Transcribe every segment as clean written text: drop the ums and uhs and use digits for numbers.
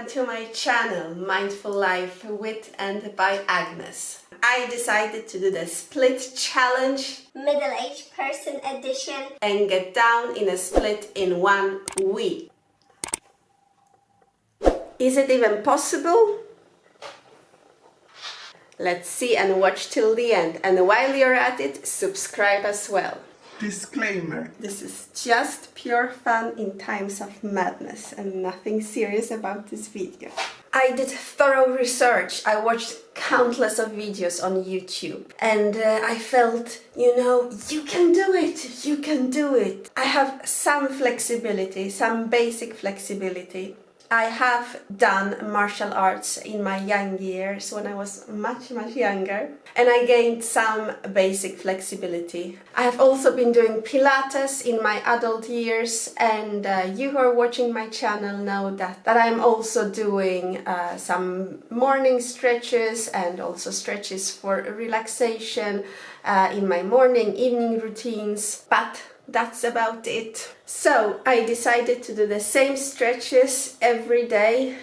to my channel, Mindful Life with and by Agnes. I decided to do the split challenge, Middle-aged person edition, and get down in a split in 1 week. Is it even possible? Let's see and watch till the end, and while you're at it, subscribe as well. Disclaimer. This is just pure fun in times of madness and nothing serious about this video. I did thorough research. I watched countless of videos on YouTube and I felt, you can do it, you can do it. I have some flexibility, some basic flexibility. I have done martial arts in my young years when I was much younger, and I gained some basic flexibility. I have also been doing Pilates in my adult years, and you who are watching my channel know that I'm also doing some morning stretches and also stretches for relaxation in my morning, evening routines, but that's about it. So I decided to do the same stretches every day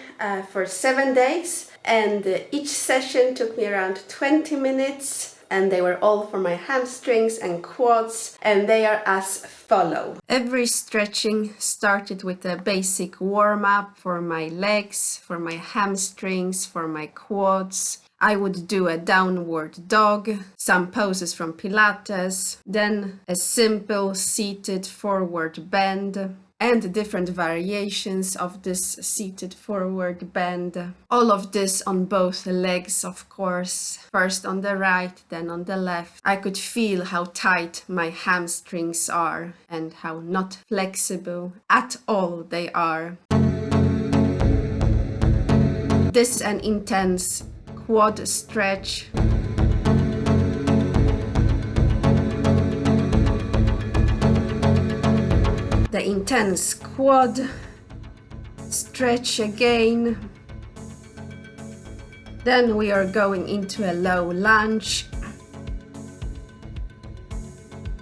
for 7 days, and each session took me around 20 minutes, and they were all for my hamstrings and quads, and they are as follow. Every stretching started with a basic warm-up for my legs, for my hamstrings, for my quads. I would do a downward dog, some poses from Pilates, then a simple seated forward bend, and different variations of this seated forward bend. All of this on both legs, of course. First on the right, then on the left. I could feel how tight my hamstrings are and how not flexible at all they are. This is an intense quad stretch. The intense quad stretch again. Then we are going into a low lunge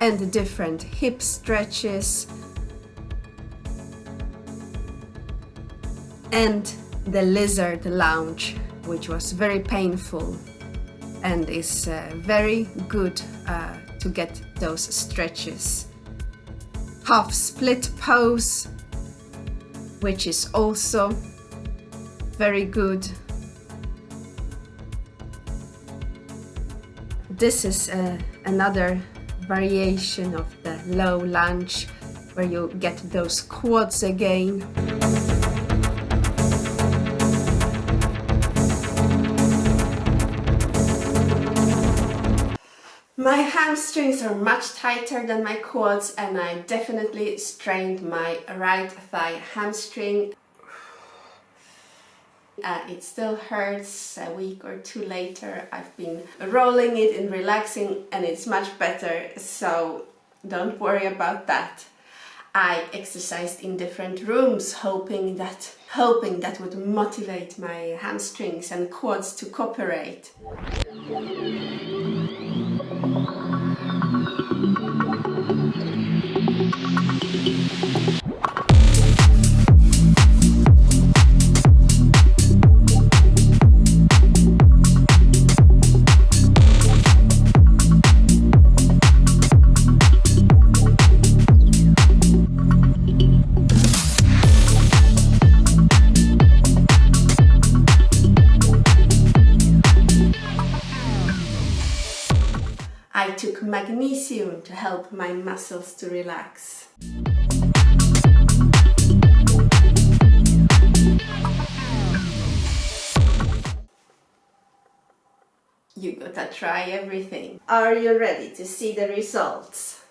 and different hip stretches and the lizard lunge, which was very painful and is very good to get those stretches. Half split pose, which is also very good. This is another variation of the low lunge where you get those quads again. My hamstrings are much tighter than my quads, and I definitely strained my right thigh hamstring. It still hurts. A week or two later, I've been rolling it and relaxing, and it's much better, so don't worry about that. I exercised in different rooms, hoping that would motivate my hamstrings and quads to cooperate. I took magnesium to help my muscles to relax. You gotta try everything. Are you ready to see the results?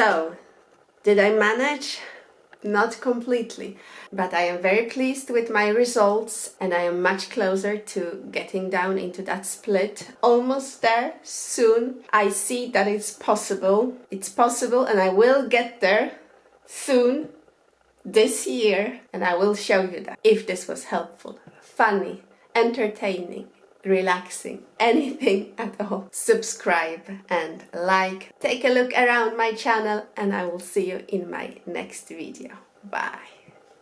So, did I manage? Not completely, but I am very pleased with my results and I am much closer to getting down into that split. Almost there, soon. I see that it's possible. It's possible and I will get there soon, this year, and I will show you that. If this was helpful, funny, entertaining, relaxing, anything at all, subscribe and like. Take a look around my channel and I will see you in my next video. Bye.